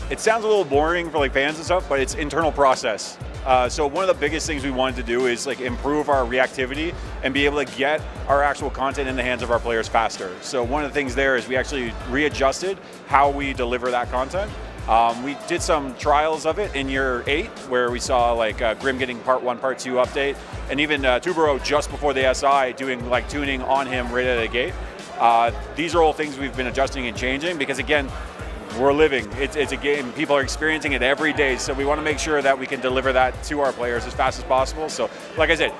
It sounds a little boring for like fans and stuff, but it's internal process. So one of the biggest things we wanted to do is like improve our reactivity and be able to get our actual content in the hands of our players faster. So one of the things there is we actually readjusted how we deliver that content. We did some trials of it in year 8, where we saw like Grim getting part 1, part 2 update, and even Tubero just before the SI doing like tuning on him right out of the gate. These are all things we've been adjusting and changing because again, we're living. It's a game. People are experiencing it every day, so we want to make sure that we can deliver that to our players as fast as possible. So, like I said,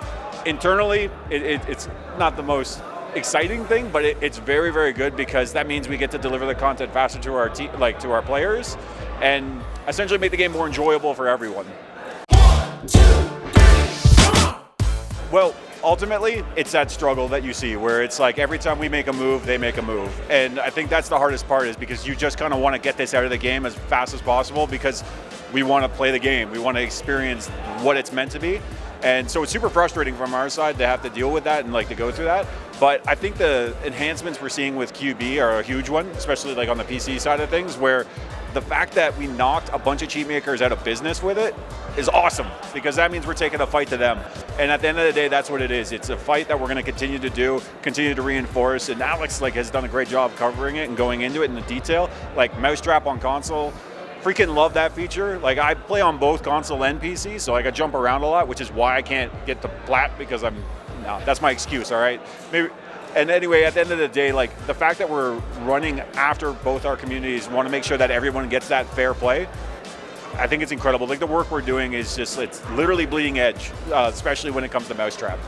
internally, it's not the most exciting thing, but it's very, very good because that means we get to deliver the content faster to our to our players, and essentially make the game more enjoyable for everyone. Well, ultimately, it's that struggle that you see where it's like every time we make a move, they make a move. And I think that's the hardest part is because you just kind of want to get this out of the game as fast as possible because we want to play the game. We want to experience what it's meant to be. And so it's super frustrating from our side to have to deal with that and like to go through that. But I think the enhancements we're seeing with QB are a huge one, especially like on the PC side of things, where the fact that we knocked a bunch of cheat makers out of business with it is awesome because that means we're taking a fight to them. And at the end of the day, that's what it is. It's a fight that we're going to continue to do, continue to reinforce. And Alex like has done a great job covering it and going into it in the detail. Like mousetrap on console, freaking love that feature. Like I play on both console and PC, so like I jump around a lot, which is why I can't get to plat because that's my excuse. All right, maybe. And anyway, at the end of the day, like the fact that we're running after both our communities, want to make sure that everyone gets that fair play. I think it's incredible. Like the work we're doing is just, it's literally bleeding edge, especially when it comes to mousetrap.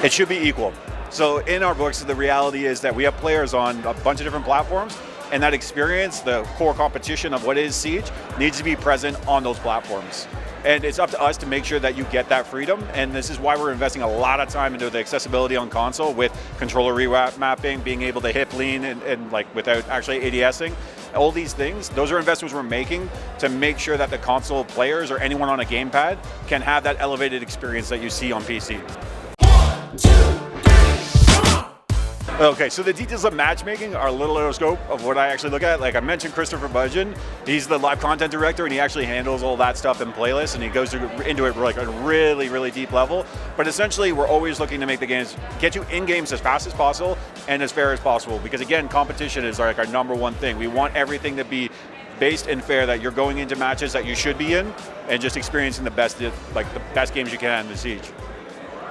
It should be equal. So in our books, the reality is that we have players on a bunch of different platforms, and that experience, the core competition of what is Siege, needs to be present on those platforms. And it's up to us to make sure that you get that freedom, and this is why we're investing a lot of time into the accessibility on console with controller remapping, being able to hip lean and like without actually ADSing. All these things, those are investments we're making to make sure that the console players or anyone on a gamepad can have that elevated experience that you see on PC. Okay, so the details of matchmaking are a little out of scope of what I actually look at. Like I mentioned Christopher Budgeon, he's the live content director and he actually handles all that stuff in playlists and he goes into it like a really, really deep level. But essentially, we're always looking to make the games, get you in games as fast as possible and as fair as possible. Because again, competition is like our #1 thing. We want everything to be based and fair, that you're going into matches that you should be in and just experiencing the best games you can in the Siege.